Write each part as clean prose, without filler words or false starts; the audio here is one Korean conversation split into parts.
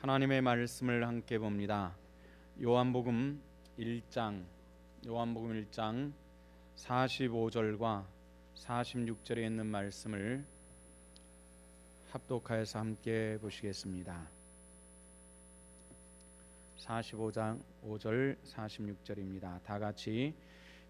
하나님의 말씀을 함께 봅니다. 요한복음 1장 45절과 46절에 있는 말씀을 합독하여서 함께 보시겠습니다. 45장 5절 46절입니다. 다 같이.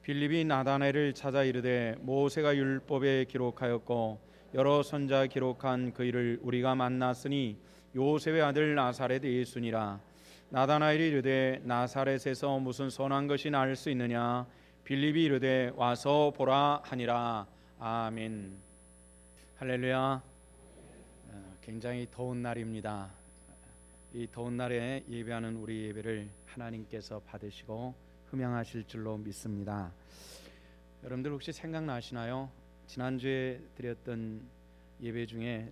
빌립이 나다나엘을 찾아 이르되 모세가 율법에 기록하였고 여러 선자 기록한 그 일을 우리가 만났으니 요셉의 아들 나사렛 예수니라. 나다나엘이 이르되 나사렛에서 무슨 선한 것이 날 수 있느냐. 빌립이 이르되 와서 보라 하니라. 아멘. 할렐루야. 굉장히 더운 날입니다. 이 더운 날에 예배하는 우리 예배를 하나님께서 받으시고 흠양하실 줄로 믿습니다. 여러분들 혹시 생각나시나요? 지난주에 드렸던 예배 중에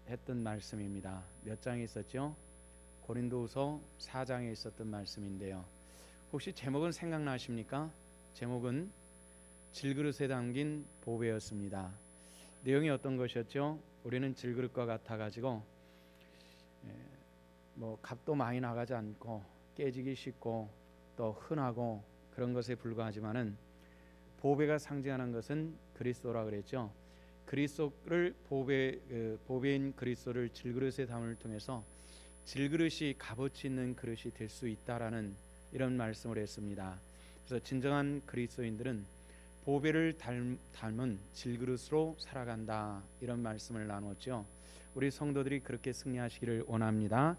했던 말씀입니다. 몇 장에 있었죠? 고린도후서 4장에 있었던 말씀인데요. 혹시 제목은 생각나십니까? 제목은 질그릇에 담긴 보배였습니다. 내용이 어떤 것이었죠? 우리는 질그릇과 같아가지고 값도 많이 나가지 않고 깨지기 쉽고 또 흔하고 그런 것에 불과하지만은 보배가 상징하는 것은 그리스도라 그랬죠. 그리스도를 보배인 그리스도를 질그릇에 담을 통해서 질그릇이 값어치 있는 그릇이 될 수 있다라는 이런 말씀을 했습니다. 그래서 진정한 그리스도인들은 보배를 닮은 질그릇으로 살아간다, 이런 말씀을 나눴죠. 우리 성도들이 그렇게 승리하시기를 원합니다.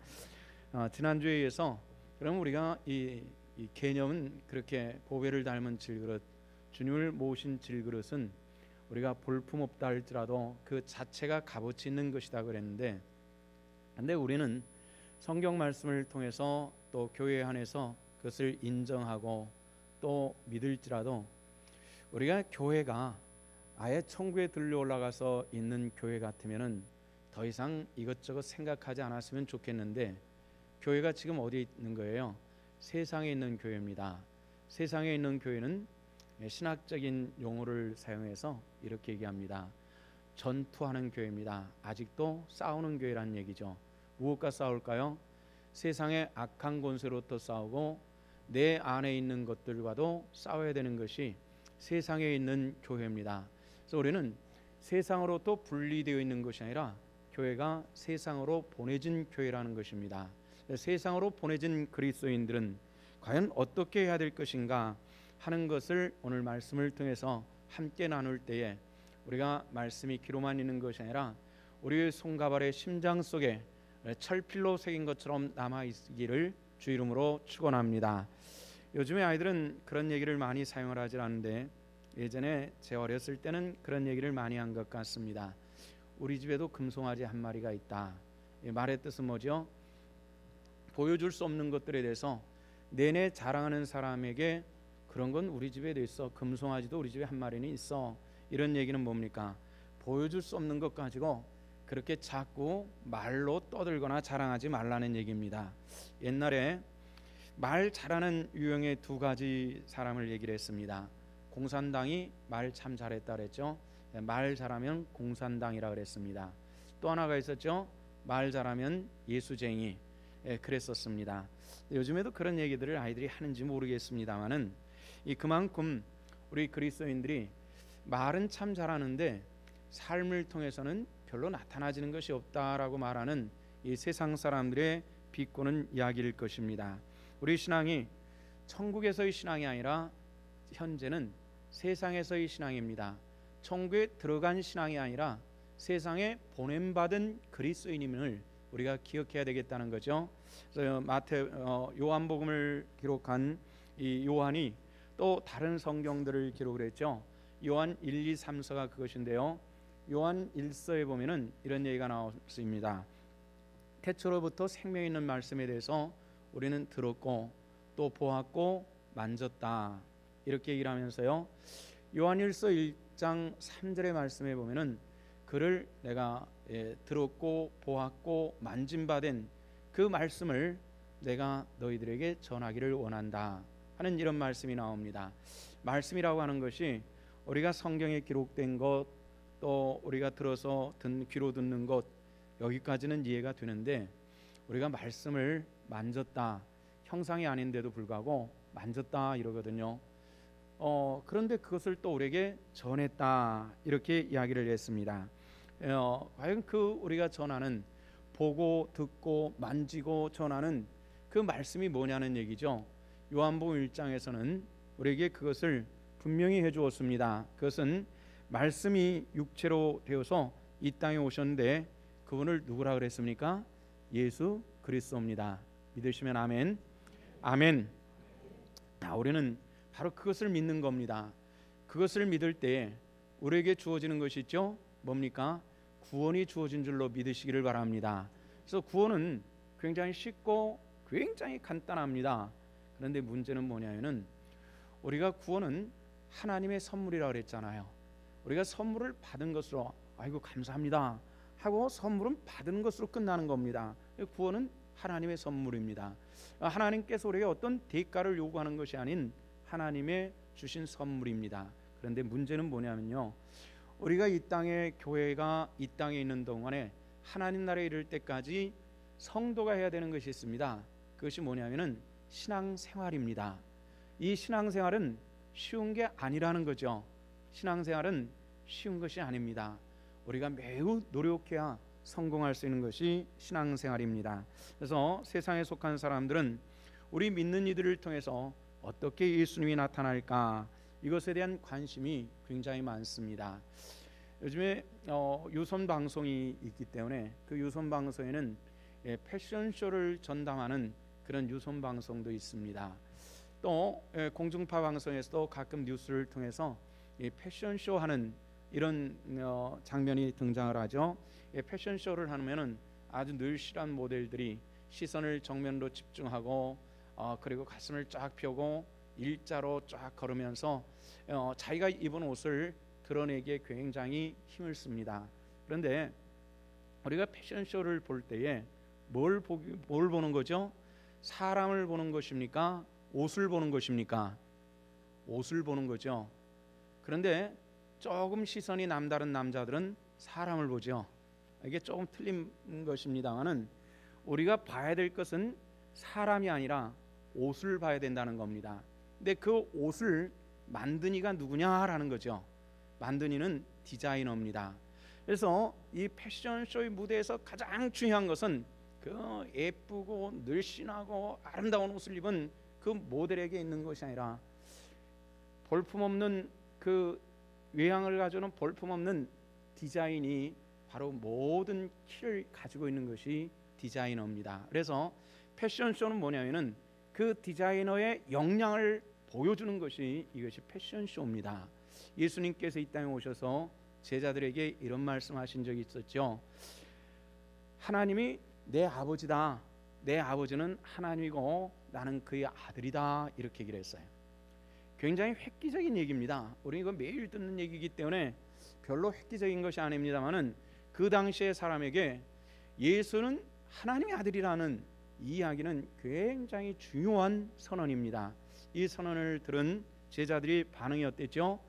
지난주에 이어서 그럼 우리가 이 개념은 그렇게 보배를 닮은 질그릇, 주님을 모신 질그릇은 우리가 볼품없다 할지라도 그 자체가 값어치 있는 것이다 그랬는데, 근데 우리는 성경 말씀을 통해서 또 교회 안에서 그것을 인정하고 또 믿을지라도 우리가 교회가 아예 천국에 들려 올라가서 있는 교회 같으면은 더 이상 이것저것 생각하지 않았으면 좋겠는데, 교회가 지금 어디에 있는 거예요? 세상에 있는 교회입니다. 세상에 있는 교회는 신학적인 용어를 사용해서 이렇게 얘기합니다. 전투하는 교회입니다. 아직도 싸우는 교회라는 얘기죠. 무엇과 싸울까요? 세상의 악한 권세로부터 싸우고 내 안에 있는 것들과도 싸워야 되는 것이 세상에 있는 교회입니다. 그래서 우리는 세상으로부터 분리되어 있는 것이 아니라 교회가 세상으로 보내진 교회라는 것입니다. 세상으로 보내진 그리스도인들은 과연 어떻게 해야 될 것인가 하는 것을 오늘 말씀을 통해서 함께 나눌 때에 우리가 말씀이 귀로만 있는 것이 아니라 우리의 손가발의 심장 속에 철필로 새긴 것처럼 남아있기를 주 이름으로 축원합니다. 요즘에 아이들은 그런 얘기를 많이 사용을 하지 않는데 예전에 제 어렸을 때는 그런 얘기를 많이 한 것 같습니다. 우리 집에도 금송아지 한 마리가 있다. 이 말의 뜻은 뭐죠? 보여줄 수 없는 것들에 대해서 내내 자랑하는 사람에게 그런 건 우리 집에 있어, 금송아지도 우리 집에 한 마리는 있어, 이런 얘기는 뭡니까? 보여줄 수 없는 것 가지고 그렇게 자꾸 말로 떠들거나 자랑하지 말라는 얘기입니다. 옛날에 말 잘하는 유형의 두 가지 사람을 얘기를 했습니다. 공산당이 말 참 잘했다 그랬죠. 말 잘하면 공산당이라 그랬습니다. 또 하나가 있었죠. 말 잘하면 예수쟁이, 그랬었습니다. 요즘에도 그런 얘기들을 아이들이 하는지 모르겠습니다만은 그만큼 우리 그리스도인들이 말은 참 잘하는데 삶을 통해서는 별로 나타나지는 것이 없다라고 말하는 이 세상 사람들의 비꼬는 이야기일 것입니다. 우리 신앙이 천국에서의 신앙이 아니라 현재는 세상에서의 신앙입니다. 천국에 들어간 신앙이 아니라 세상에 보냄받은 그리스도인임을 우리가 기억해야 되겠다는 거죠. 그래서 요한복음을 기록한 이 요한이 또 다른 성경들을 기록을 했죠. 요한 1, 2, 3서가 그것인데요. 요한 1서에 보면은 이런 얘기가 나왔습니다. 태초로부터 생명 있는 말씀에 대해서 우리는 들었고 또 보았고 만졌다, 이렇게 얘기를 하면서요. 요한 1서 1장 3절의 말씀에 보면은 그를 내가 들었고 보았고 만진 바 된 그 말씀을 내가 너희들에게 전하기를 원한다 하는 이런 말씀이 나옵니다. 말씀이라고 하는 것이 우리가 성경에 기록된 것, 또 우리가 들어서 귀로 듣는 것, 여기까지는 이해가 되는데 우리가 말씀을 만졌다, 형상이 아닌데도 불구하고 만졌다 이러거든요. 그런데 그것을 또 우리에게 전했다 이렇게 이야기를 했습니다. 과연 그 우리가 전하는, 보고 듣고 만지고 전하는 그 말씀이 뭐냐는 얘기죠. 요한복음 1장에서는 우리에게 그것을 분명히 해주었습니다. 그것은 말씀이 육체로 되어서 이 땅에 오셨는데 그분을 누구라 그랬습니까? 예수 그리스도입니다. 믿으시면 아멘. 아멘. 우리는 바로 그것을 믿는 겁니다. 그것을 믿을 때 우리에게 주어지는 것이 있죠. 뭡니까? 구원이 주어진 줄로 믿으시기를 바랍니다. 그래서 구원은 굉장히 쉽고 굉장히 간단합니다. 그런데 문제는 뭐냐면은 우리가 구원은 하나님의 선물이라 그랬잖아요. 우리가 선물을 받은 것으로 아이고 감사합니다 하고 선물은 받은 것으로 끝나는 겁니다. 구원은 하나님의 선물입니다. 하나님께서 우리에게 어떤 대가를 요구하는 것이 아닌 하나님의 주신 선물입니다. 그런데 문제는 뭐냐면요, 우리가 이 땅에, 교회가 이 땅에 있는 동안에 하나님 나라에 이를 때까지 성도가 해야 되는 것이 있습니다. 그것이 뭐냐면은 신앙생활입니다. 이 신앙생활은 쉬운 게 아니라는 거죠. 신앙생활은 쉬운 것이 아닙니다. 우리가 매우 노력해야 성공할 수 있는 것이 신앙생활입니다. 그래서 세상에 속한 사람들은 우리 믿는 이들을 통해서 어떻게 예수님이 나타날까, 이것에 대한 관심이 굉장히 많습니다. 요즘에 유선 방송이 있기 때문에 그 유선 방송에는 패션쇼를 전담하는 그런 유선 방송도 있습니다. 또 공중파 방송에서도 가끔 뉴스를 통해서 패션쇼 하는 이런 장면이 등장을 하죠. 패션쇼를 하면은 아주 늘씬한 모델들이 시선을 정면으로 집중하고 그리고 가슴을 쫙 펴고 일자로 쫙 걸으면서 자기가 입은 옷을 드러내기에 굉장히 힘을 씁니다. 그런데 우리가 패션쇼를 볼 때에 뭘 보는 거죠? 사람을 보는 것입니까? 옷을 보는 것입니까? 옷을 보는 거죠. 그런데 조금 시선이 남다른 남자들은 사람을 보죠. 이게 조금 틀린 것입니다만은 우리가 봐야 될 것은 사람이 아니라 옷을 봐야 된다는 겁니다. 근데 그 옷을 만든 이가 누구냐라는 거죠. 만든 이는 디자이너입니다. 그래서 이 패션쇼의 무대에서 가장 중요한 것은 그 예쁘고 늘씬하고 아름다운 옷을 입은 그 모델에게 있는 것이 아니라 볼품없는 그 외향을 가져오는 볼품없는 디자인이 바로 모든 키를 가지고 있는 것이 디자이너입니다. 그래서 패션쇼는 뭐냐면은 그 디자이너의 역량을 보여주는 것이, 이것이 패션쇼입니다. 예수님께서 이 땅에 오셔서 제자들에게 이런 말씀하신 적이 있었죠. 하나님이 내 아버지다, 내 아버지는 하나님이고 나는 그의 아들이다, 이렇게 얘기를 했어요. 굉장히 획기적인 얘기입니다. 우리 이거 매일 듣는 얘기이기 때문에 별로 획기적인 것이 아닙니다만은 그 당시의 사람에게 예수는 하나님의 아들이라는 이 이야기는 굉장히 중요한 선언입니다. 이 선언을 들은 제자들이 반응이 어땠죠?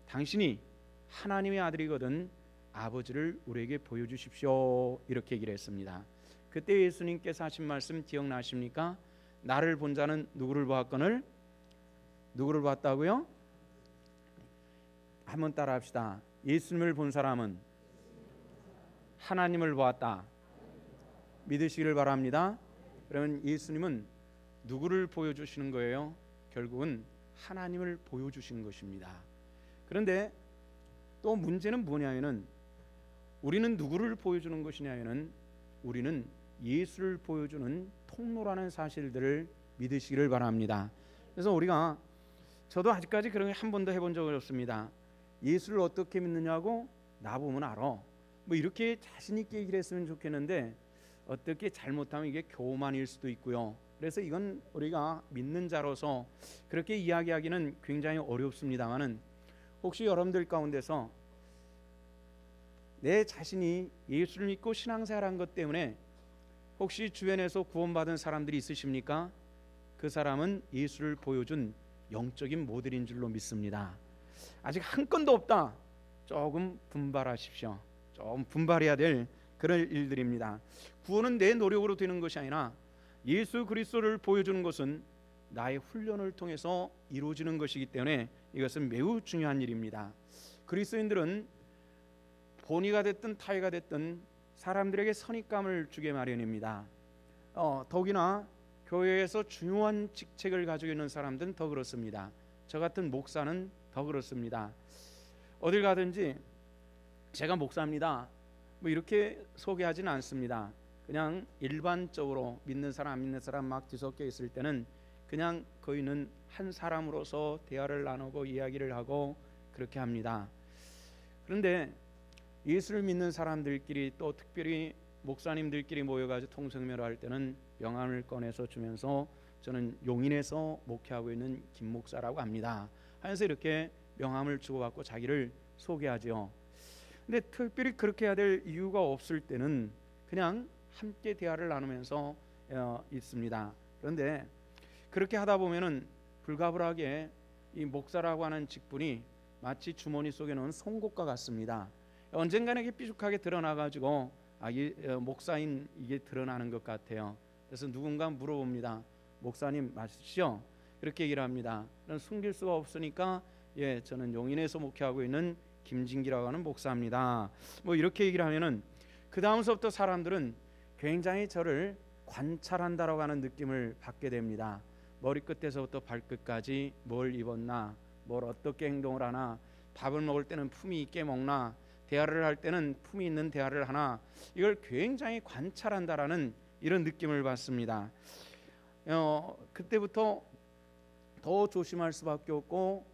당신이 하나님의 아들이거든 아버지를 우리에게 보여주십시오, 이렇게 얘기를 했습니다. 그때 예수님께서 하신 말씀 기억나십니까? 나를 본 자는 누구를 보았거늘? 누구를 봤다고요? 한번 따라합시다. 예수님을 본 사람은 하나님을 보았다. 믿으시기를 바랍니다. 그러면 예수님은 누구를 보여주시는 거예요? 결국은 하나님을 보여주신 것입니다. 그런데 또 문제는 뭐냐면은 우리는 누구를 보여주는 것이냐면은 우리는 예수를 보여주는 통로라는 사실들을 믿으시기를 바랍니다. 그래서 우리가, 저도 아직까지 그런 게 한 번도 해본 적이 없습니다. 예수를 어떻게 믿느냐고 나보면 알아, 뭐 이렇게 자신 있게 얘기를 했으면 좋겠는데 어떻게 잘못하면 이게 교만일 수도 있고요. 그래서 이건 우리가 믿는 자로서 그렇게 이야기하기는 굉장히 어렵습니다만은 혹시 여러분들 가운데서 내 자신이 예수를 믿고 신앙생활한 것 때문에 혹시 주변에서 구원받은 사람들이 있으십니까? 그 사람은 예수를 보여준 영적인 모델인 줄로 믿습니다. 아직 한 건도 없다. 조금 분발하십시오. 좀 분발해야 될 그런 일들입니다. 구원은 내 노력으로 되는 것이 아니라 예수 그리스도를 보여주는 것은 나의 훈련을 통해서 이루어지는 것이기 때문에 이것은 매우 중요한 일입니다. 그리스도인들은 본의가 됐든 타의가 됐든 사람들에게 선입감을 주게 마련입니다. 더욱이나 교회에서 중요한 직책을 가지고 있는 사람들은 더 그렇습니다. 저 같은 목사는 더 그렇습니다. 어딜 가든지 제가 목사입니다 뭐 이렇게 소개하지는 않습니다. 그냥 일반적으로 믿는 사람 안 믿는 사람 막 뒤섞여 있을 때는 그냥 거의는 한 사람으로서 대화를 나누고 이야기를 하고 그렇게 합니다. 그런데 예수를 믿는 사람들끼리 또 특별히 목사님들끼리 모여가지고 통성회를 할 때는 명함을 꺼내서 주면서 저는 용인에서 목회하고 있는 김 목사라고 합니다 하면서 이렇게 명함을 주고받고 자기를 소개하죠. 근데 특별히 그렇게 해야 될 이유가 없을 때는 그냥 함께 대화를 나누면서 있습니다. 그런데 그렇게 하다 보면은 불가불하게 이 목사라고 하는 직분이 마치 주머니 속에 넣은 송곳과 같습니다. 언젠가는 이게 삐죽하게 드러나가지고 이 목사인 이게 드러나는 것 같아요. 그래서 누군가 물어봅니다. 목사님 맞으시죠? 그렇게 얘기를 합니다. 숨길 수가 없으니까 예, 저는 용인에서 목회하고 있는 김진기라고 하는 목사입니다. 뭐 이렇게 얘기를 하면은 그 다음서부터 사람들은 굉장히 저를 관찰한다라고 하는 느낌을 받게 됩니다. 머리끝에서부터 발끝까지 뭘 입었나, 뭘 어떻게 행동을 하나, 밥을 먹을 때는 품위 있게 먹나, 대화를 할 때는 품위 있는 대화를 하나, 이걸 굉장히 관찰한다라는 이런 느낌을 받습니다. 그때부터 더 조심할 수밖에 없고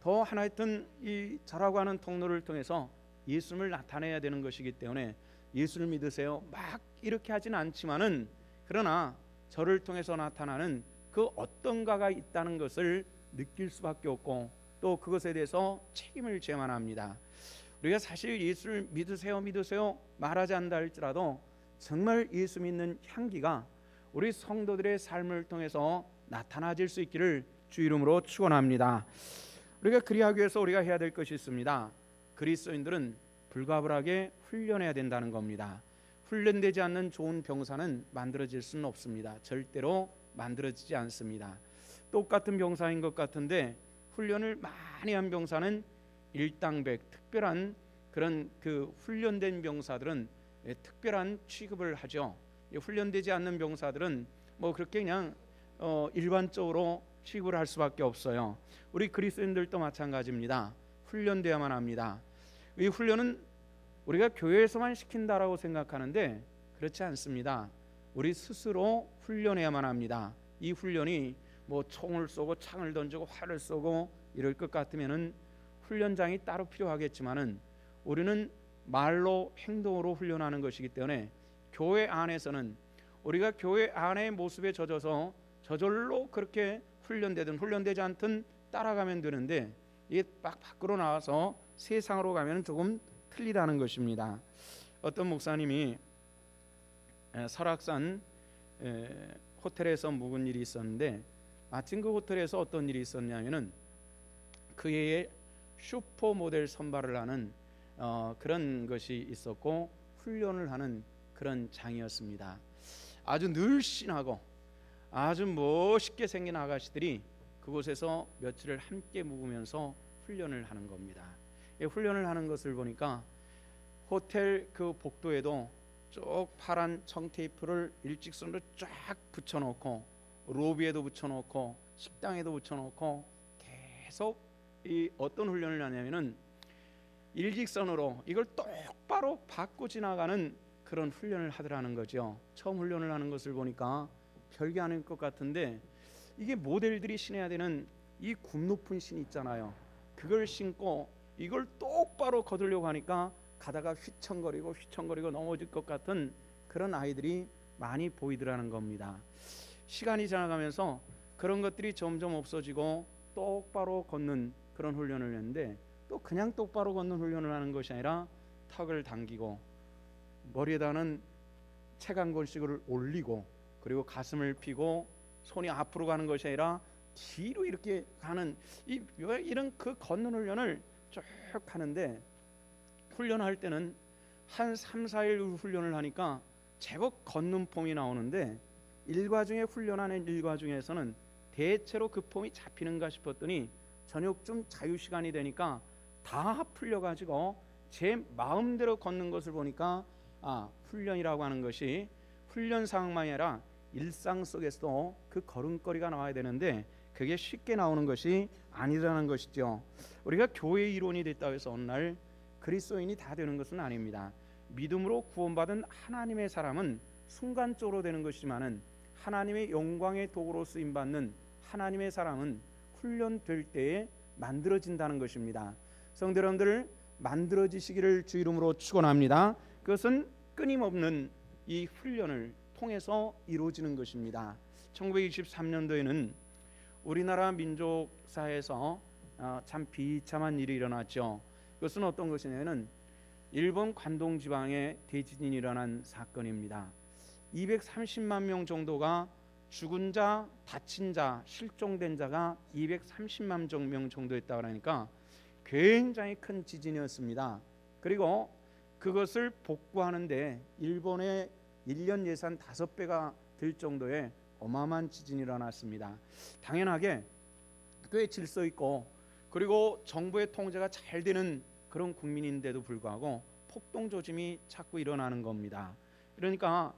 더 하나였던 이 저라고 하는 통로를 통해서 예수를 나타내야 되는 것이기 때문에 예수를 믿으세요 막 이렇게 하지는 않지만은 그러나 저를 통해서 나타나는 그 어떤가가 있다는 것을 느낄 수밖에 없고 또 그것에 대해서 책임을 져야만 합니다. 우리가 사실 예수를 믿으세요 말하지 않는다 할지라도 정말 예수 믿는 향기가 우리 성도들의 삶을 통해서 나타나질 수 있기를 주 이름으로 축원합니다. 우리가 그리하기 위해서 우리가 해야 될 것이 있습니다. 그리스도인들은 불가불하게 훈련해야 된다는 겁니다. 훈련되지 않는 좋은 병사는 만들어질 수는 없습니다. 절대로 만들어지지 않습니다. 똑같은 병사인 것 같은데 훈련을 많이 한 병사는 일당백 특별한 그런 그 훈련된 병사들은 특별한 취급을 하죠. 훈련되지 않는 병사들은 뭐 그렇게 그냥 일반적으로 취급을 할 수밖에 없어요. 우리 그리스도인들도 마찬가지입니다. 훈련되어야만 합니다. 이 훈련은 우리가 교회에서만 시킨다라고 생각하는데 그렇지 않습니다. 우리 스스로 훈련해야만 합니다. 이 훈련이 뭐 총을 쏘고 창을 던지고 활을 쏘고 이럴 것 같으면은 훈련장이 따로 필요하겠지만은 우리는 말로 행동으로 훈련하는 것이기 때문에 교회 안에서는 우리가 교회 안의 모습에 젖어서 저절로 그렇게 훈련되든 훈련되지 않든 따라가면 되는데 이게 막 밖으로 나와서 세상으로 가면 조금 틀리다는 것입니다. 어떤 목사님이 설악산 호텔에서 묵은 일이 있었는데 마침 그 호텔에서 어떤 일이 있었냐면은 그 해에 슈퍼모델 선발을 하는 그런 것이 있었고 훈련을 하는 그런 장이었습니다. 아주 늘씬하고 아주 멋있게 생긴 아가씨들이 그곳에서 며칠을 함께 묵으면서 훈련을 하는 겁니다. 훈련을 하는 것을 보니까 호텔 그 복도에도 쭉 파란 청테이프를 일직선으로 쫙 붙여놓고 로비에도 붙여놓고 식당에도 붙여놓고 계속 이 어떤 훈련을 하냐면은 일직선으로 이걸 똑바로 밟고 지나가는 그런 훈련을 하더라는 거죠. 처음 훈련을 하는 것을 보니까 별게 아닐 것 같은데 이게 모델들이 신어야 되는 이 굽 높은 신 있잖아요. 그걸 신고 이걸 똑바로 거두려고 하니까 가다가 휘청거리고 넘어질 것 같은 그런 아이들이 많이 보이더라는 겁니다. 시간이 지나가면서 그런 것들이 점점 없어지고 똑바로 걷는 그런 훈련을 했는데 또 그냥 똑바로 걷는 훈련을 하는 것이 아니라 턱을 당기고 머리에다는 책 한 권씩을 올리고 그리고 가슴을 펴고 손이 앞으로 가는 것이 아니라 뒤로 이렇게 가는 이런 그 걷는 훈련을 쭉 하는데 훈련할 때는 한 3, 4일 훈련을 하니까 제법 걷는 폼이 나오는데 일과 중에 훈련하는 일과 중에서는 대체로 그 폼이 잡히는가 싶었더니 저녁쯤 자유시간이 되니까 다 풀려가지고 제 마음대로 걷는 것을 보니까 훈련이라고 하는 것이 훈련 상황만이 아니라 일상 속에서도 그 걸음걸이가 나와야 되는데 그게 쉽게 나오는 것이 아니라는 것이죠. 우리가 교회 이론이 됐다고 해서 어느 날 그리스도인이 다 되는 것은 아닙니다. 믿음으로 구원받은 하나님의 사람은 순간적으로 되는 것이지만은 하나님의 영광의 도구로 쓰임받는 하나님의 사람은 훈련될 때에 만들어진다는 것입니다. 성도 여러분들, 만들어지시기를 주 이름으로 축원합니다. 그것은 끊임없는 이 훈련을 통해서 이루어지는 것입니다. 1923년도에는 우리나라 민족사에서 참 비참한 일이 일어났죠. 그것은 어떤 것이냐면 일본 관동 지방에 대지진이 일어난 사건입니다. 230만 명 정도가 죽은 자, 다친 자, 실종된 자가 230만 명 정도였다고 하니까 굉장히 큰 지진이었습니다. 그리고 그것을 복구하는데 일본의 1년 예산 5배가 될 정도의 어마어마한 지진이 일어났습니다. 당연하게 꽤 질서 있고 그리고 정부의 통제가 잘 되는 그런 국민인데도 불구하고 폭동 조짐이 자꾸 일어나는 겁니다. 그러니까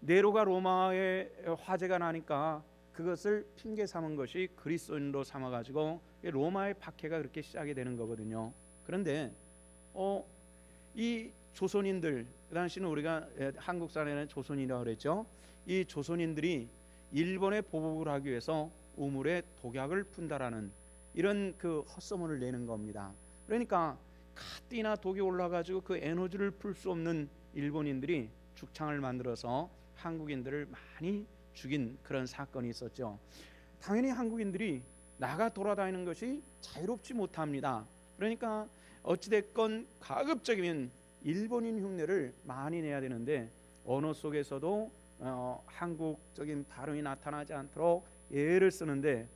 네로가 로마의 화재가 나니까 그것을 핑계 삼은 것이 그리스도인으로 삼아가지고 로마의 박해가 그렇게 시작이 되는 거거든요. 그런데 이 조선인들, 그 당시는 우리가 한국 사람에는 조선인이라고 그랬죠. 이 조선인들이 일본에 보복을 하기 위해서 우물에 독약을 푼다라는 이런 그 헛소문을 내는 겁니다. 그러니까 가뜩이나 독이 올라가지고 그 에너지를 풀 수 없는 일본인들이 죽창을 만들어서 한국인들을 많이 죽인 그런 사건이 있었죠. 당연히 한국인들이 나가 돌아다니는 것이 자유롭지 못합니다. 그러니까 어찌됐건 가급적이면 일본인 흉내를 많이 내야 되는데 언어 속에서도 한국적인 발음이 나타나지 않도록 예를 쓰는데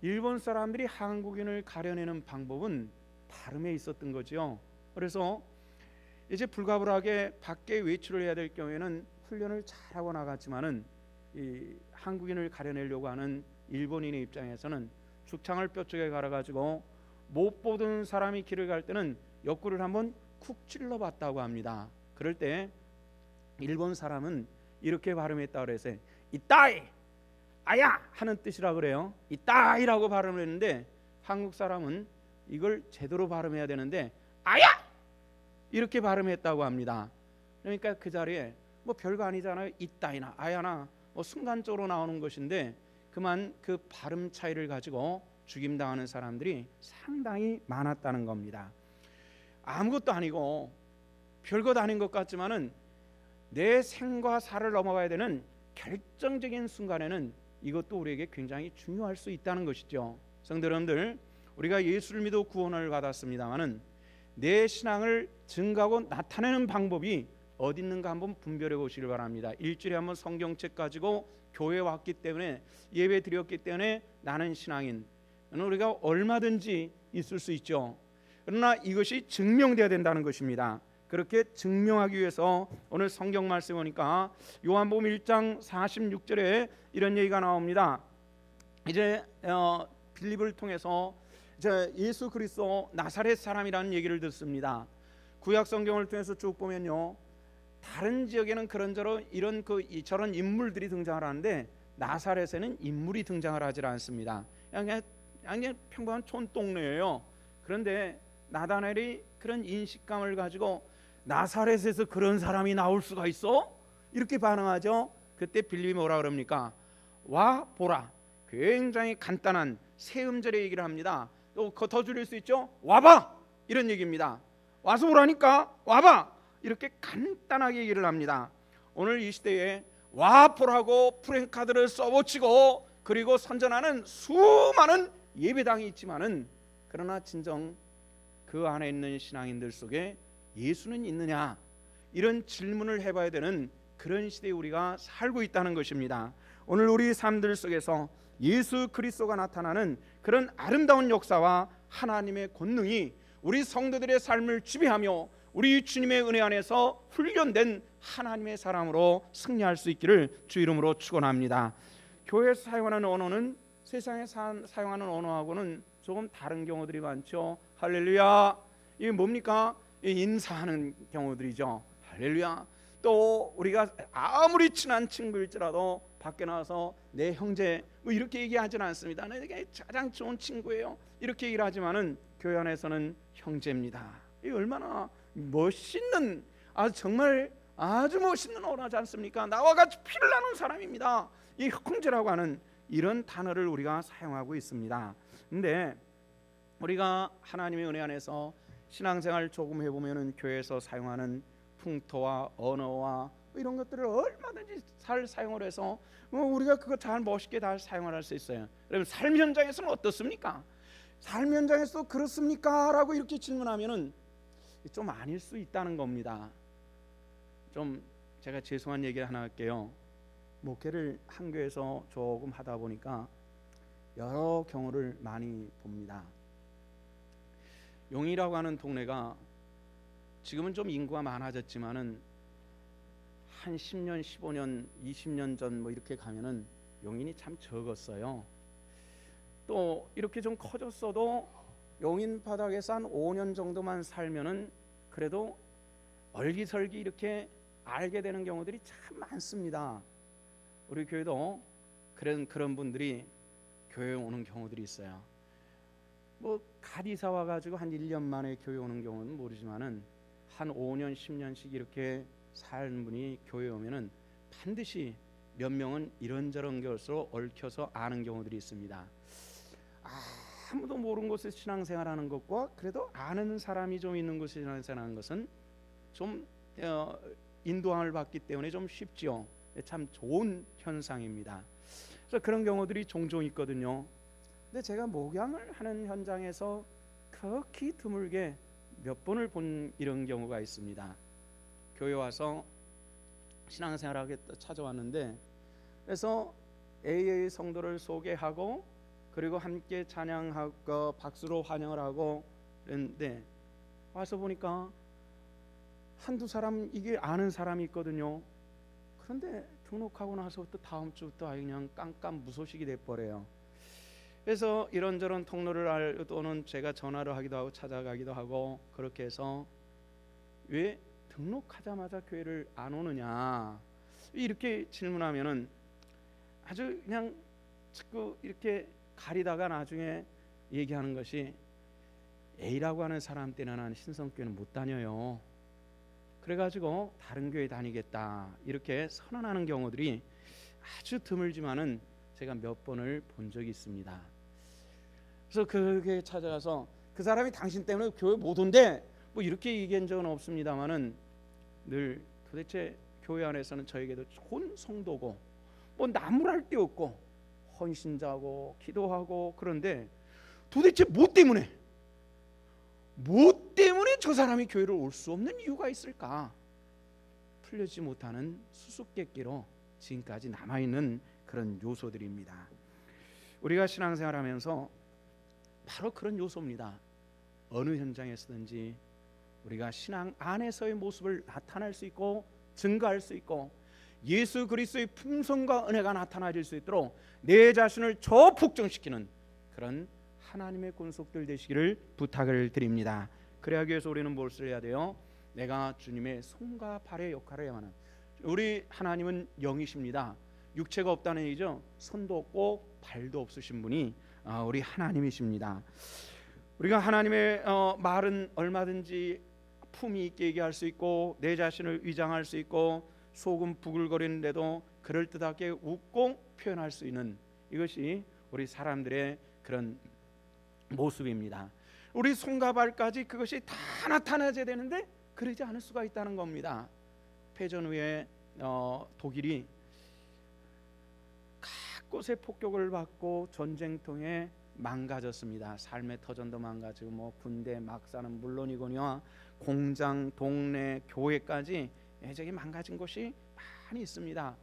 일본 사람들이 한국인을 가려내는 방법은 발음에 있었던 거죠. 그래서 이제 불가불하게 밖에 외출을 해야 될 경우에는 훈련을 잘하고 나갔지만은 이 한국인을 가려내려고 하는 일본인의 입장에서는 죽창을 뼈쪽에 갈아가지고 못 보던 사람이 길을 갈 때는 옆구리를 한번 쿡 찔러봤다고 합니다. 그럴 때 일본 사람은 이렇게 발음했다고 그래서 이따이 아야 하는 뜻이라 그래요. 이따이라고 발음을 했는데 한국 사람은 이걸 제대로 발음해야 되는데 아야 이렇게 발음했다고 합니다. 그러니까 그 자리에 뭐 별거 아니잖아요. 이따이나 아야나 뭐 순간적으로 나오는 것인데 그만 그 발음 차이를 가지고 죽임당하는 사람들이 상당히 많았다는 겁니다. 아무것도 아니고 별것도 아닌 것 같지만은 내 생과 사를 넘어가야 되는 결정적인 순간에는 이것도 우리에게 굉장히 중요할 수 있다는 것이죠. 성도 여러분들, 우리가 예수를 믿어 구원을 받았습니다마는 내 신앙을 증거하고 나타내는 방법이 어디 있는가 한번 분별해 보시길 바랍니다. 일주일에 한번 성경책 가지고 교회에 왔기 때문에 예배 드렸기 때문에 나는 신앙인, 우리가 얼마든지 있을 수 있죠. 그러나 이것이 증명돼야 된다는 것입니다. 그렇게 증명하기 위해서 오늘 성경 말씀 보니까 요한복음 1장 46절에 이런 얘기가 나옵니다. 이제 빌립을 통해서 이제 예수 그리스도 나사렛 사람이라는 얘기를 듣습니다. 구약 성경을 통해서 쭉 보면요, 다른 지역에는 그런저런 이런 저런 인물들이 등장을 하는데 나사렛에는 인물이 등장을 하지 않습니다. 그냥 평범한 촌동네예요. 그런데 나다나엘이 그런 인식감을 가지고 나사렛에서 그런 사람이 나올 수가 있어? 이렇게 반응하죠. 그때 빌립이 뭐라 그럽니까? 와 보라. 굉장히 간단한 세 음절의 얘기를 합니다. 또 더 줄일 수 있죠. 와봐 이런 얘기입니다. 와서 보라니까 와봐 이렇게 간단하게 얘기를 합니다. 오늘 이 시대에 와 보라고 프랭카드를 써붙이고 그리고 선전하는 수많은 예배당이 있지만은 그러나 진정 그 안에 있는 신앙인들 속에 예수는 있느냐, 이런 질문을 해봐야 되는 그런 시대에 우리가 살고 있다는 것입니다. 오늘 우리 삶들 속에서 예수 그리스도가 나타나는 그런 아름다운 역사와 하나님의 권능이 우리 성도들의 삶을 지배하며 우리 주님의 은혜 안에서 훈련된 하나님의 사람으로 승리할 수 있기를 주 이름으로 축원합니다. 교회에서 사용하는 언어는 세상에 사용하는 언어하고는 조금 다른 경우들이 많죠. 할렐루야. 이게 뭡니까? 인사하는 경우들이죠. 할렐루야. 또 우리가 아무리 친한 친구일지라도 밖에 나와서 내 형제 뭐 이렇게 얘기하지는 않습니다. 내게 가장 좋은 친구예요. 이렇게 얘기를 하지만은 교회 안에서는 형제입니다. 이 얼마나 멋있는, 정말 아주 멋있는 언어지 않습니까? 나와 같이 피를 나눈 사람입니다. 이 형제라고 하는 이런 단어를 우리가 사용하고 있습니다. 근데 우리가 하나님의 은혜 안에서 신앙생활 조금 해보면은 교회에서 사용하는 풍토와 언어와 이런 것들을 얼마든지 잘 사용을 해서 우리가 그거 잘 멋있게 다 사용할 수 있어요. 여러분, 삶 현장에서는 어떻습니까? 삶 현장에서 그렇습니까? 라고 이렇게 질문하면은 좀 아닐 수 있다는 겁니다. 좀 제가 죄송한 얘기 하나 할게요. 목회를 한 교회에서 조금 하다 보니까 여러 경우를 많이 봅니다. 용이라고 하는 동네가 지금은 좀 인구가 많아졌지만은 한 10년, 15년, 20년 전 뭐 이렇게 가면은 용인이 참 적었어요. 또 이렇게 좀 커졌어도 용인 바닥에서 한 5년 정도만 살면은 그래도 얼기설기 이렇게 알게 되는 경우들이 참 많습니다. 우리 교회도 그런 분들이 교회에 오는 경우들이 있어요. 뭐 갓이사 와가지고 한 1년 만에 교회 오는 경우는 모르지만은 한 5년, 10년씩 이렇게 사는 분이 교회에 오면은 반드시 몇 명은 이런저런 것으로 얽혀서 아는 경우들이 있습니다. 아무도 모르는 곳에서 신앙생활하는 것과 그래도 아는 사람이 좀 있는 곳에서 신앙생활하는 것은 좀 인도함을 받기 때문에 좀 쉽죠. 참 좋은 현상입니다. 그래서 그런 경우들이 종종 있거든요. 근데 제가 목양을 하는 현장에서 극히 드물게 몇 번을 본 이런 경우가 있습니다. 교회 와서 신앙생활하겠다 찾아왔는데, 그래서 AA 성도를 소개하고 그리고 함께 찬양하고 박수로 환영을 하고 그랬는데, 와서 보니까 한두 사람 이게 아는 사람이 있거든요. 그런데 등록하고 나서부터 다음 주부터 그냥 깜깜무소식이 돼버려요. 그래서 이런저런 통로를 알고는 제가 전화를 하기도 하고 찾아가기도 하고, 그렇게 해서 왜 등록하자마자 교회를 안 오느냐 이렇게 질문하면은 아주 그냥 자꾸 이렇게 가리다가 나중에 얘기하는 것이, A라고 하는 사람 때문에 나는 신성교회는 못 다녀요. 그래가지고 다른 교회 다니겠다 이렇게 선언하는 경우들이 아주 드물지만은 제가 몇 번을 본 적이 있습니다. 그래서 그게 찾아가서 그 사람이 당신 때문에 교회 못 온대 뭐 이렇게 얘기한 적은 없습니다만은, 늘 도대체 교회 안에서는 저에게도 좋은 성도고 뭐 나무랄 데 없고 헌신자고 기도하고, 그런데 도대체 뭐 때문에 저 사람이 교회를 올 수 없는 이유가 있을까? 풀려지지 못하는 수수께끼로 지금까지 남아있는 그런 요소들입니다. 우리가 신앙생활하면서 바로 그런 요소입니다. 어느 현장에서든지 우리가 신앙 안에서의 모습을 나타낼 수 있고 증거할 수 있고 예수 그리스도의 풍성과 은혜가 나타나질 수 있도록 내 자신을 저폭정시키는 그런 하나님의 권속들 되시기를 부탁을 드립니다. 그래야 하기 위해서 우리는 무엇을 해야 돼요? 내가 주님의 손과 발의 역할을 해야 하는, 우리 하나님은 영이십니다. 육체가 없다는 얘기죠. 손도 없고 발도 없으신 분이 우리 하나님이십니다. 우리가 하나님의 말은 얼마든지 품위 있게 얘기할 수 있고 내 자신을 위장할 수 있고 속은 부글거리는데도 그럴듯하게 웃고 표현할 수 있는, 이것이 우리 사람들의 그런 모습입니다. 우리 손과 발까지 그것이 다 나타나야 되는데 그러지 않을 수가 있다는 겁니다. 패전 후에 독일이 곳곳에 폭격을 받고 전쟁통에 망가졌습니다. 삶의 터전도 망가지고 뭐 군대 막사는 물론이거니와 공장, 동네, 교회까지 저기 망가진 곳이 많이 있습니다.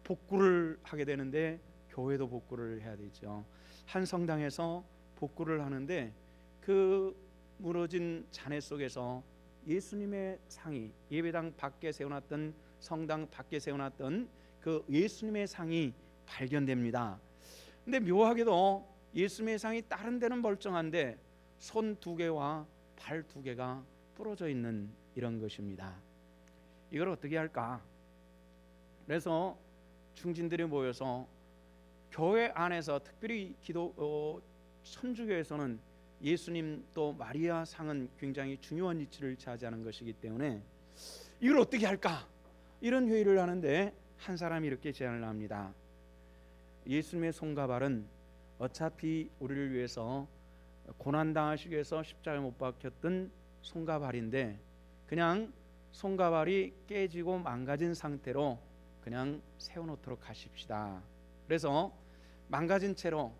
복구를 하게 되는데 교회도 복구를 해야 되죠. 한 성당에서 복구를 하는데 그 무너진 잔해 속에서 예수님의 상이, 예배당 밖에 세워놨던, 성당 밖에 세워놨던 그 예수님의 상이 발견됩니다. 근데 묘하게도 예수님의 상이 다른 데는 멀쩡한데 손 2개와 발 2개가 부러져 있는 이런 것입니다. 이걸 어떻게 할까? 그래서 중진들이 모여서 교회 안에서, 특별히 천주교에서는 예수님 또 마리아 상은 굉장히 중요한 위치를 차지하는 것이기 때문에 이걸 어떻게 할까? 이런 회의를 하는데 한 사람이 이렇게 제안을 합니다. 예수님의 손과 발은 어차피 우리를 위해서 고난당하시기 위해서 십자가에 못 박혔던 손과 발인데 그냥 손과 발이 깨지고 망가진 상태로 그냥 세워놓도록 하십시다. 그래서 망가진 채로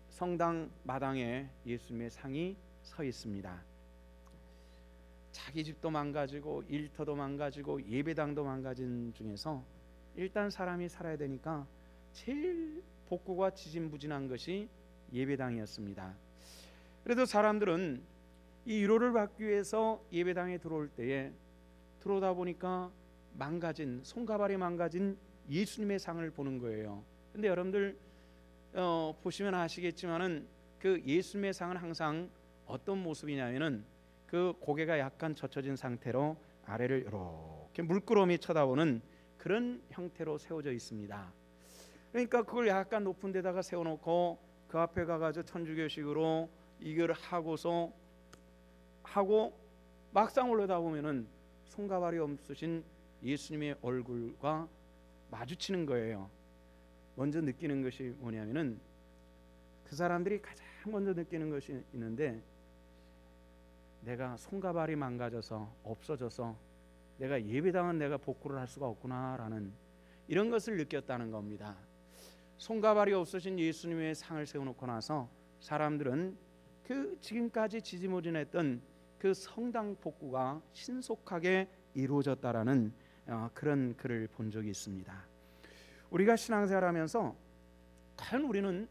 성당 마당에 예수님의 상이 서 있습니다. 자기 집도 망가지고 일터도 망가지고 예배당도 망가진 중에서 일단 사람이 살아야 되니까 제일 복구가 지진부진한 것이 예배당이었습니다. 그래도 사람들은 이 위로를 받기 위해서 예배당에 들어올 때에 들어오다 보니까 망가진, 손과 발이 망가진 예수님의 상을 보는 거예요. 근데 여러분들 보시면 아시겠지만은 그 예수님의 상은 항상 어떤 모습이냐면은 그 고개가 약간 젖혀진 상태로 아래를 이렇게 물끄러미 쳐다보는 그런 형태로 세워져 있습니다. 그러니까 그걸 약간 높은 데다가 세워놓고 그 앞에 가가지고 천주교식으로 이걸 하고서 하고 막상 올라다보면은 손과 발이 없으신 예수님의 얼굴과 마주치는 거예요. 먼저 느끼는 것이 뭐냐면은 그 사람들이 가장 먼저 느끼는 것이 있는데 내가 손과 발이 망가져서 없어져서 내가 예배당은 내가 복구를 할 수가 없구나라는 이런 것을 느꼈다는 겁니다. 손과 발이 없으신 예수님의 상을 세워놓고 나서 사람들은 그 지금까지 지지모진했던 그 성당 복구가 신속하게 이루어졌다라는 그런 글을 본 적이 있습니다. 우리가 신앙생활하면서 과연 우리는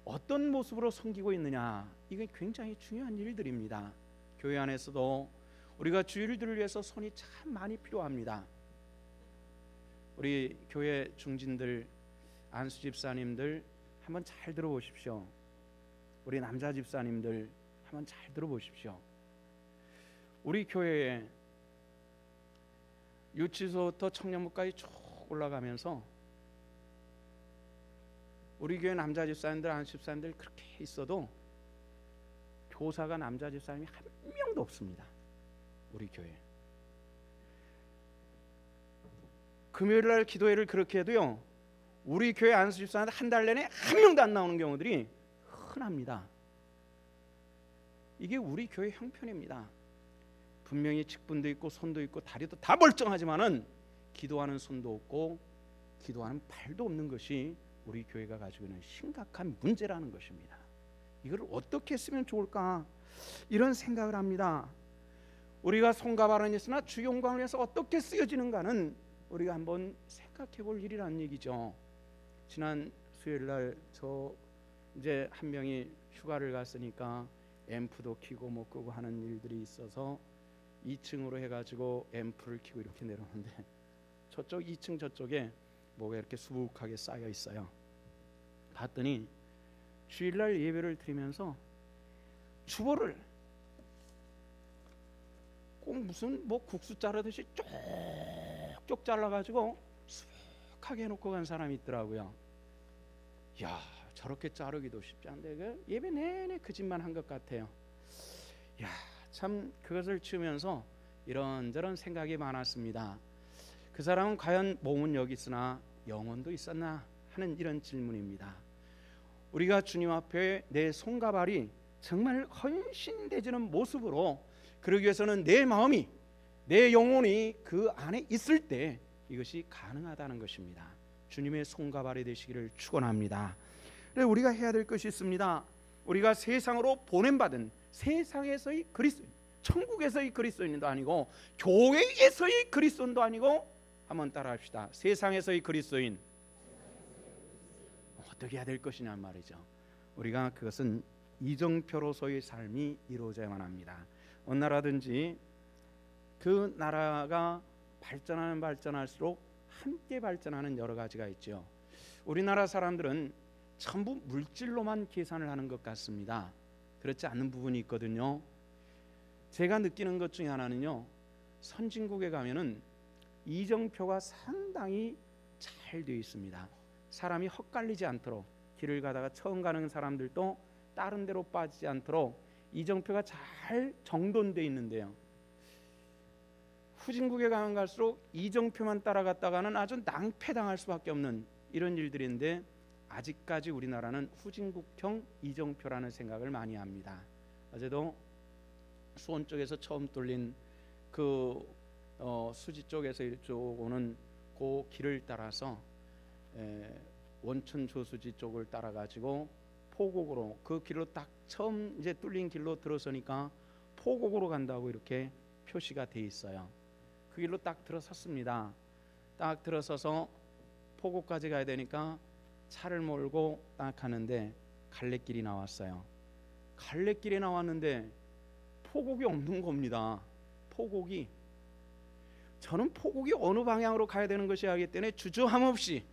어떤 모습으로 섬기고 있느냐, 이게 굉장히 중요한 일들입니다. 교회 안에서도 우리가 주일들을 위해서 손이 참 많이 필요합니다. 우리 교회 중진들, 안수 집사님들 한번 잘 들어보십시오. 우리 남자 집사님들 한번 잘 들어보십시오. 우리 교회에 유치소부터 청년부까지 쭉 올라가면서 우리 교회 남자 집사님들, 안수 집사님들 그렇게 있어도 교사가 남자 집사님이 한 명도 없습니다. 우리 교회. 금요일날 기도회를 그렇게 해도요, 우리 교회 안수 집사님들 한 달 내내 한 명도 안 나오는 경우들이 흔합니다. 이게 우리 교회 형편입니다. 분명히 직분도 있고 손도 있고 다리도 다 멀쩡하지만은 기도하는 손도 없고 기도하는 발도 없는 것이 우리 교회가 가지고 있는 심각한 문제라는 것입니다. 이걸 어떻게 쓰면 좋을까, 이런 생각을 합니다. 우리가 손과 발은 있으나 주 영광을 위해서 어떻게 쓰여지는가는 우리가 한번 생각해 볼 일이라는 얘기죠. 지난 수요일날 저 이제 한 명이 휴가를 갔으니까 앰프도 켜고 뭐 끄고 하는 일들이 있어서 2층으로 해가지고 앰프를 켜고 이렇게 내려오는데 저쪽 2층 저쪽에 뭐가 이렇게 수북하게 쌓여 있어요. 봤더니 주일날 예배를 드리면서 주보를 꼭 무슨 뭐 국수 자르듯이 쪽쪽 잘라가지고 수북하게 해놓고 간 사람이 있더라고요. 야, 저렇게 자르기도 쉽지 않은데 그 예배 내내 그 짓만 한 것 같아요. 야, 참 그것을 치우면서 이런저런 생각이 많았습니다. 그 사람은 과연 몸은 여기 있으나 영혼도 있었나 하는 이런 질문입니다. 우리가 주님 앞에 내 손과 발이 정말 헌신되지는 모습으로 그러기 위해서는 내 마음이, 내 영혼이 그 안에 있을 때 이것이 가능하다는 것입니다. 주님의 손과 발이 되시기를 축원합니다. 그래서 우리가 해야 될 것이 있습니다. 우리가 세상으로 보냄받은 세상에서의 그리스도인, 천국에서의 그리스도인도 아니고 교회에서의 그리스도인도 아니고, 한번 따라합시다. 세상에서의 그리스도인 어떻게 해야 될 것이냐 말이죠. 우리가 그것은 이정표로서의 삶이 이루어져야만 합니다. 어느 나라든지 그 나라가 발전하면 발전할수록 함께 발전하는 여러 가지가 있죠. 우리나라 사람들은 전부 물질로만 계산을 하는 것 같습니다. 그렇지 않는 부분이 있거든요. 제가 느끼는 것 중에 하나는요, 선진국에 가면은 이정표가 상당히 잘 되어 있습니다. 사람이 헛갈리지 않도록, 길을 가다가 처음 가는 사람들도 다른 데로 빠지지 않도록 이정표가 잘 정돈되어 있는데요, 후진국에 가면 갈수록 이정표만 따라갔다가는 아주 낭패당할 수밖에 없는 이런 일들인데, 아직까지 우리나라는 후진국형 이정표라는 생각을 많이 합니다. 어제도 수원 쪽에서 처음 뚫린 그 수지 쪽에서 이쪽 오는 그 길을 따라서 원천 조수지 쪽을 따라 가지고 포곡으로, 그 길로 딱 처음 이제 뚫린 길로 들어서니까 포곡으로 간다고 이렇게 표시가 돼 있어요. 그 길로 딱 들어섰습니다. 딱 들어서서 포곡까지 가야 되니까 차를 몰고 딱 가는데 갈래길이 나왔어요. 갈래길이 나왔는데 포곡이 없는 겁니다. 포곡이. 저는 포곡이 어느 방향으로 가야 되는 것이 하기 때문에 주저함 없이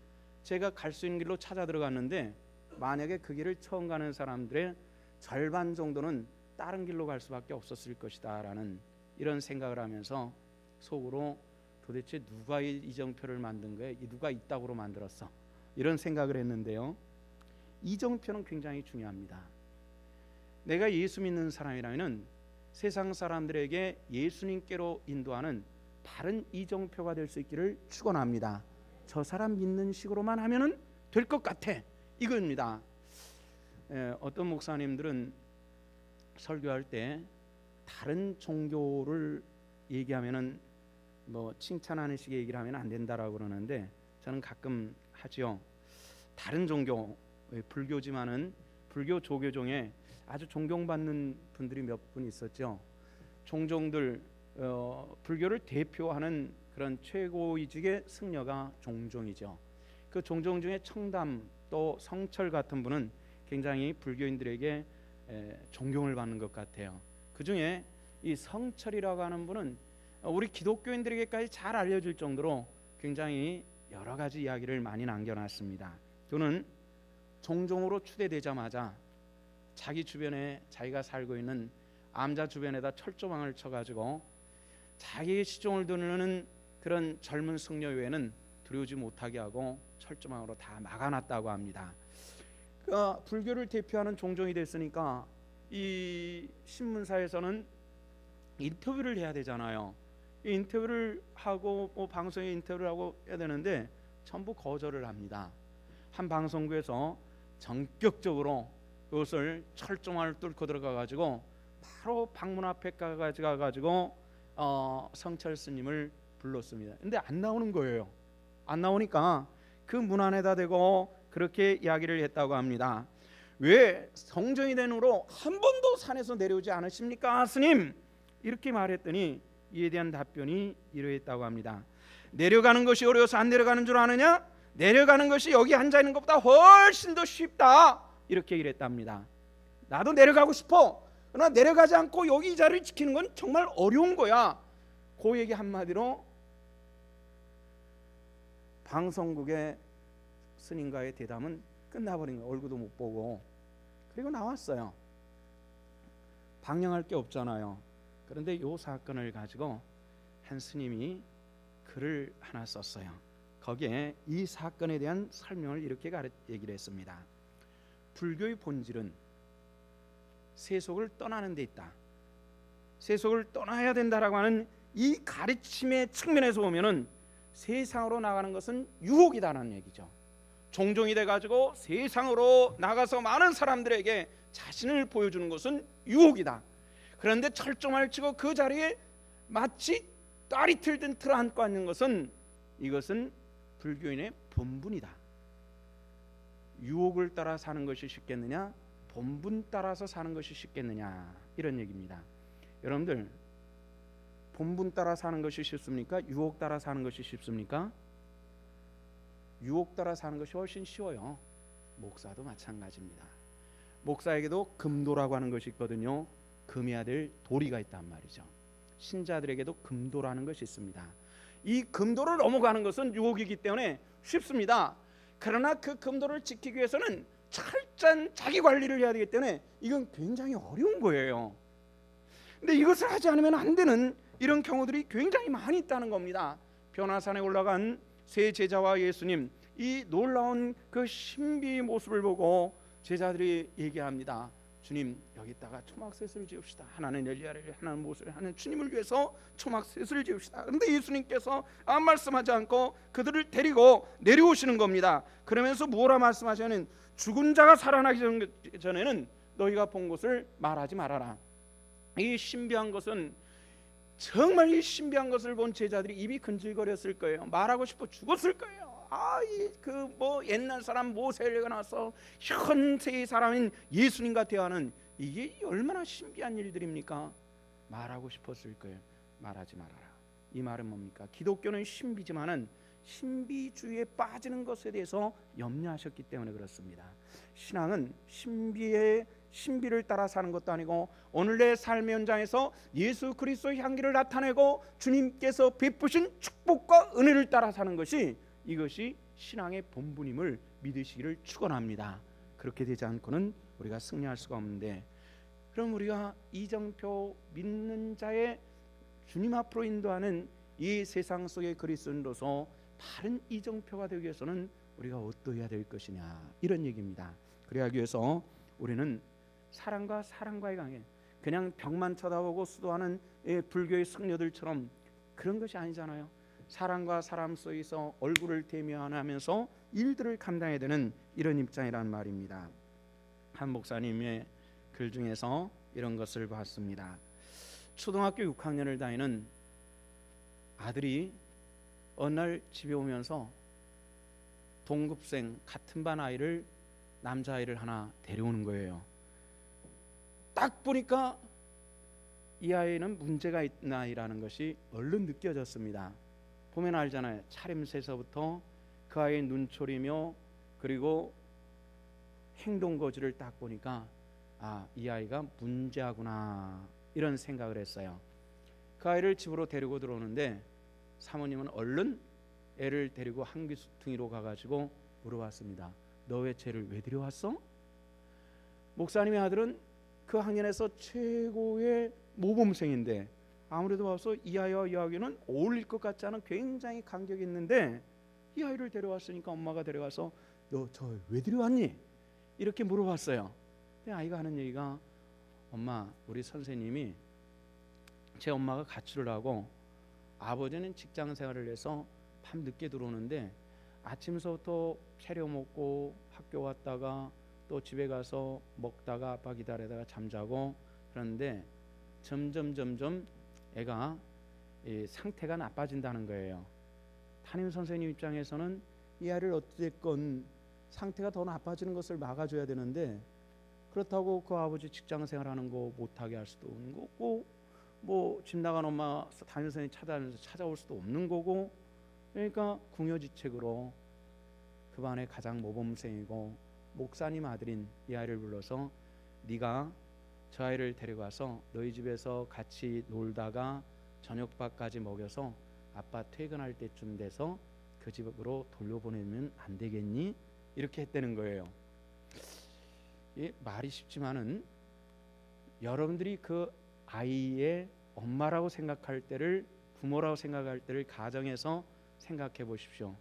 제가 갈 수 있는 길로 찾아 들어갔는데, 만약에 그 길을 처음 가는 사람들의 절반 정도는 다른 길로 갈 수밖에 없었을 것이다 라는 이런 생각을 하면서 속으로 도대체 누가 이 이정표를 만든 거야? 누가 이따구로 만들었어? 이런 생각을 했는데요, 이정표는 굉장히 중요합니다. 내가 예수 믿는 사람이라면 세상 사람들에게 예수님께로 인도하는 바른 이정표가 될 수 있기를 축원합니다. 저 사람 믿는 식으로만 하면은 될 것 같아, 이겁니다. 어떤 목사님들은 설교할 때 다른 종교를 얘기하면은 뭐 칭찬하는 식의 얘기를 하면 안 된다라고 그러는데, 저는 가끔 하죠. 다른 종교, 불교지만은 불교 조교 중에 아주 존경받는 분들이 몇 분 있었죠. 종종들, 불교를 대표하는 그런 최고위직의 승려가 종종이죠. 그 종종 중에 청담 또 성철 같은 분은 굉장히 불교인들에게 존경을 받는 것 같아요. 그 중에 이 성철이라고 하는 분은 우리 기독교인들에게까지 잘 알려질 정도로 굉장히 여러 가지 이야기를 많이 남겨놨습니다. 그는 종종으로 추대되자마자 자기 주변에 자기가 살고 있는 암자 주변에다 철조망을 쳐가지고 자기의 시종을 두는 그런 젊은 승려 외에는 들여오지 못하게 하고 철조망으로 다 막아놨다고 합니다. 불교를 대표하는 종종이 됐으니까 이 신문사에서는 인터뷰를 해야 되잖아요. 인터뷰를 하고 방송에 인터뷰를 하고 해야 되는데 전부 거절을 합니다. 한 방송국에서 전격적으로 그것을 철조망을 뚫고 들어가 가지고 바로 방문 앞에 가가지고 성철 스님을 불렀습니다. 근데 안 나오는 거예요. 안 나오니까 그 문 안에다 대고 그렇게 이야기를 했다고 합니다. 왜 성정이 된 후로 한 번도 산에서 내려오지 않으십니까, 스님? 이렇게 말했더니 이에 대한 답변이 이러했다고 합니다. 내려가는 것이 어려워서 안 내려가는 줄 아느냐? 내려가는 것이 여기 앉아 있는 것보다 훨씬 더 쉽다, 이렇게 이랬답니다. 나도 내려가고 싶어. 그러나 내려가지 않고 여기 이 자리를 지키는 건 정말 어려운 거야. 그 얘기 한마디로 방송국의 스님과의 대담은 끝나버린 거예요. 얼굴도 못 보고. 그리고 나왔어요. 방영할 게 없잖아요. 그런데 이 사건을 가지고 한 스님이 글을 하나 썼어요. 거기에 이 사건에 대한 설명을 이렇게 얘기를 했습니다. 불교의 본질은 세속을 떠나는 데 있다. 세속을 떠나야 된다라고 하는 이 가르침의 측면에서 보면은 세상으로 나가는 것은 유혹이다라는 얘기죠. 종종이 돼가지고 세상으로 나가서 많은 사람들에게 자신을 보여주는 것은 유혹이다. 그런데 철조망을 치고 그 자리에 마치 딸이 틀든 틀어 앉고 앉는 것은, 이것은 불교인의 본분이다. 유혹을 따라 사는 것이 쉽겠느냐, 본분 따라서 사는 것이 쉽겠느냐, 이런 얘기입니다. 여러분들, 본분 따라 사는 것이 쉽습니까? 유혹 따라 사는 것이 쉽습니까? 유혹 따라 사는 것이 훨씬 쉬워요. 목사도 마찬가지입니다. 목사에게도 금도라고 하는 것이 있거든요. 금해야 될 도리가 있단 말이죠. 신자들에게도 금도라는 것이 있습니다. 이 금도를 넘어가는 것은 유혹이기 때문에 쉽습니다. 그러나 그 금도를 지키기 위해서는 철저한 자기 관리를 해야 되기 때문에 이건 굉장히 어려운 거예요. 근데 이것을 하지 않으면 안 되는 이런 경우들이 굉장히 많이 있다는 겁니다. 변화산에 올라간 세 제자와 예수님, 이 놀라운 그 신비의 모습을 보고 제자들이 얘기합니다. 주님, 여기다가 초막셋을 지읍시다. 하나는 엘리야를, 하나는 모세를, 하나는 주님을 위해서 초막셋을 지읍시다. 그런데 예수님께서 아무 말씀하지 않고 그들을 데리고 내려오시는 겁니다. 그러면서 뭐라 말씀하시냐면, 죽은 자가 살아나기 전에는 너희가 본 것을 말하지 말아라. 이 신비한 것은, 정말 이 신비한 것을 본 제자들이 입이 근질거렸을 거예요. 말하고 싶어 죽었을 거예요. 옛날 사람 모세가 나서 현세의 사람인 예수님과 대화는 이게 얼마나 신비한 일들입니까? 말하고 싶었을 거예요. 말하지 말아라. 이 말은 뭡니까? 기독교는 신비지만은 신비주의에 빠지는 것에 대해서 염려하셨기 때문에 그렇습니다. 신앙은 신비를 따라 사는 것도 아니고 오늘의 삶의 현장에서 예수 그리스도의 향기를 나타내고 주님께서 베푸신 축복과 은혜를 따라 사는 것이, 이것이 신앙의 본분임을 믿으시기를 축원합니다. 그렇게 되지 않고는 우리가 승리할 수가 없는데, 그럼 우리가 이정표 믿는 자의 주님 앞으로 인도하는 이 세상 속의 그리스도인으로서 다른 이정표가 되기 위해서는 우리가 어떠해야 될 것이냐, 이런 얘기입니다. 그래야기 위해서 우리는 사랑과 사랑과의 관계, 그냥 벽만 쳐다보고 수도하는 불교의 승려들처럼 그런 것이 아니잖아요. 사람과 사람 속에서 얼굴을 대면하면서 일들을 감당해야 되는 이런 입장이란 말입니다. 한 목사님의 글 중에서 이런 것을 봤습니다. 초등학교 6학년을 다니는 아들이 어느 날 집에 오면서 동급생 같은 반 아이를, 남자아이를 하나 데려오는 거예요. 딱 보니까 이 아이는 문제가 있는 아이라는 것이 얼른 느껴졌습니다. 보면 알잖아요. 차림새서부터 그 아이의 눈초리며 그리고 행동 거지를 딱 보니까 이 아이가 문제아구나, 이런 생각을 했어요. 그 아이를 집으로 데리고 들어오는데 사모님은 얼른 애를 데리고 한귀퉁이로 가가지고 물어봤습니다. 너 왜 쟤를 왜 데려왔어? 목사님의 아들은 그 학년에서 최고의 모범생인데 아무래도 봐서 이 아이와 이 아이는 어울릴 것 같지 않은 굉장히 간격이 있는데, 이 아이를 데려왔으니까 엄마가 데려가서 너 저 왜 데려왔니? 이렇게 물어봤어요. 근데 아이가 하는 얘기가, 엄마, 우리 선생님이 제 엄마가 가출을 하고 아버지는 직장 생활을 해서 밤 늦게 들어오는데 아침서부터 차려 먹고 학교 왔다가 또 집에 가서 먹다가 아빠 기다리다가 잠자고, 그런데 점점 애가 상태가 나빠진다는 거예요. 담임 선생님 입장에서는 이 아이를 어찌됐건 상태가 더 나빠지는 것을 막아줘야 되는데, 그렇다고 그 아버지 직장 생활하는 거 못하게 할 수도 없는 거고, 뭐 집 나간 엄마 담임 선생님 찾아올 수도 없는 거고, 그러니까 궁여지책으로 그 반의 가장 모범생이고 목사님 아들인 이 아이를 불러서, 네가 저 아이를 데려가서 너희 집에서 같이 놀다가 저녁밥까지 먹여서 아빠 퇴근할 때쯤 돼서 그 집으로 돌려보내면 안 되겠니? 이렇게 했다는 거예요. 말이 쉽지만은 여러분들이 그 아이의 엄마라고 생각할 때를, 부모라고 생각할 때를 가정에서 생각해 보십시오.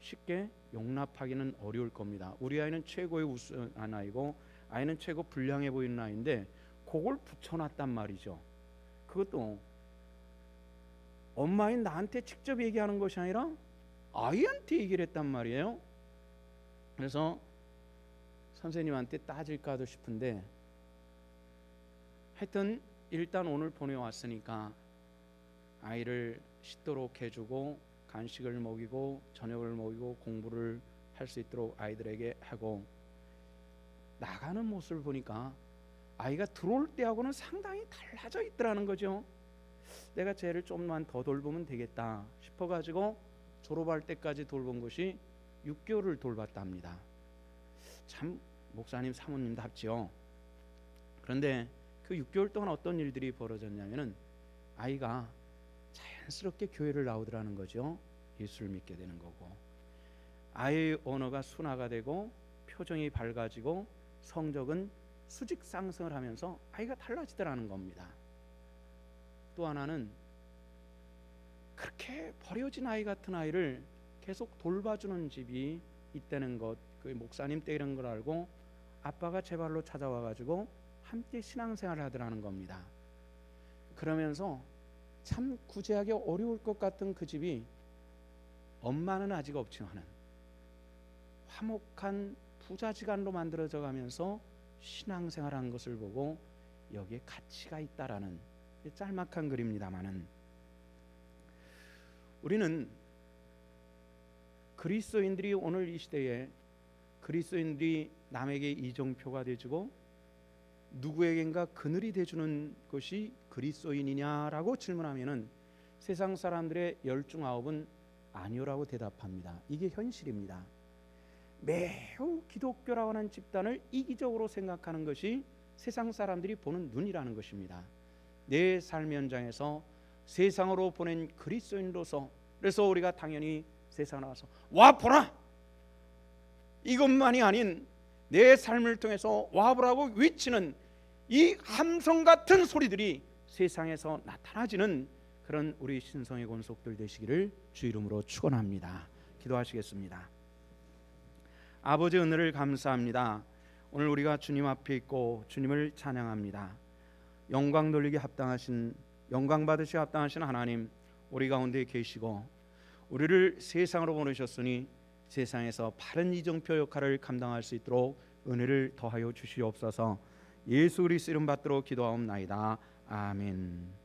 쉽게 용납하기는 어려울 겁니다. 우리 아이는 최고의 우수한 아이고 아이는 최고 불량해 보이는 아이인데 그걸 붙여놨단 말이죠. 그것도 엄마인 나한테 직접 얘기하는 것이 아니라 아이한테 얘기를 했단 말이에요. 그래서 선생님한테 따질까도 싶은데, 하여튼 일단 오늘 보내왔으니까 아이를 씻도록 해주고 간식을 먹이고 저녁을 먹이고 공부를 할 수 있도록 아이들에게 하고, 나가는 모습을 보니까 아이가 들어올 때하고는 상당히 달라져 있더라는 거죠. 내가 쟤를 좀만 더 돌보면 되겠다 싶어가지고 졸업할 때까지 돌본 것이 6개월을 돌봤답니다. 참 목사님 사모님답지요. 그런데 그 6개월 동안 어떤 일들이 벌어졌냐면은 아이가 자연스럽게 교회를 나오더라는 거죠. 예수를 믿게 되는 거고, 아이의 언어가 순화가 되고 표정이 밝아지고 성적은 수직 상승을 하면서 아이가 달라지더라는 겁니다. 또 하나는 그렇게 버려진 아이 같은 아이를 계속 돌봐주는 집이 있다는 것, 그 목사님 때 이런 걸 알고 아빠가 제 발로 찾아와 가지고 함께 신앙생활을 하더라는 겁니다. 그러면서 참 구제하기 어려울 것 같은 그 집이 엄마는 아직 없지만은 화목한 부자지간으로 만들어져 가면서 신앙생활한 것을 보고 여기에 가치가 있다라는 짤막한 글입니다만은, 우리는 그리스도인들이 오늘 이 시대에 그리스도인들이 남에게 이정표가 되주고 누구에겐가 그늘이 되주는 것이 그리스도인이냐라고 질문하면은 세상 사람들의 10중 9은 아니오라고 대답합니다. 이게 현실입니다. 매우 기독교라고 하는 집단을 이기적으로 생각하는 것이 세상 사람들이 보는 눈이라는 것입니다. 내 삶 현장에서 세상으로 보낸 그리스도인으로서, 그래서 우리가 당연히 세상에 나와서 와 보라, 이것만이 아닌 내 삶을 통해서 와 보라고 외치는 이 함성 같은 소리들이 세상에서 나타나지는 그런 우리 신성의 권속들 되시기를 주 이름으로 축원합니다. 기도하시겠습니다. 아버지, 은혜를 감사합니다. 오늘 우리가 주님 앞에 있고 주님을 찬양합니다. 영광 돌리기 합당하신, 영광 받으시 합당하신 하나님, 우리 가운데 계시고 우리를 세상으로 보내셨으니 세상에서 바른 이정표 역할을 감당할 수 있도록 은혜를 더하여 주시옵소서. 예수 그리스도 이름 받들어 기도하옵나이다. 아멘.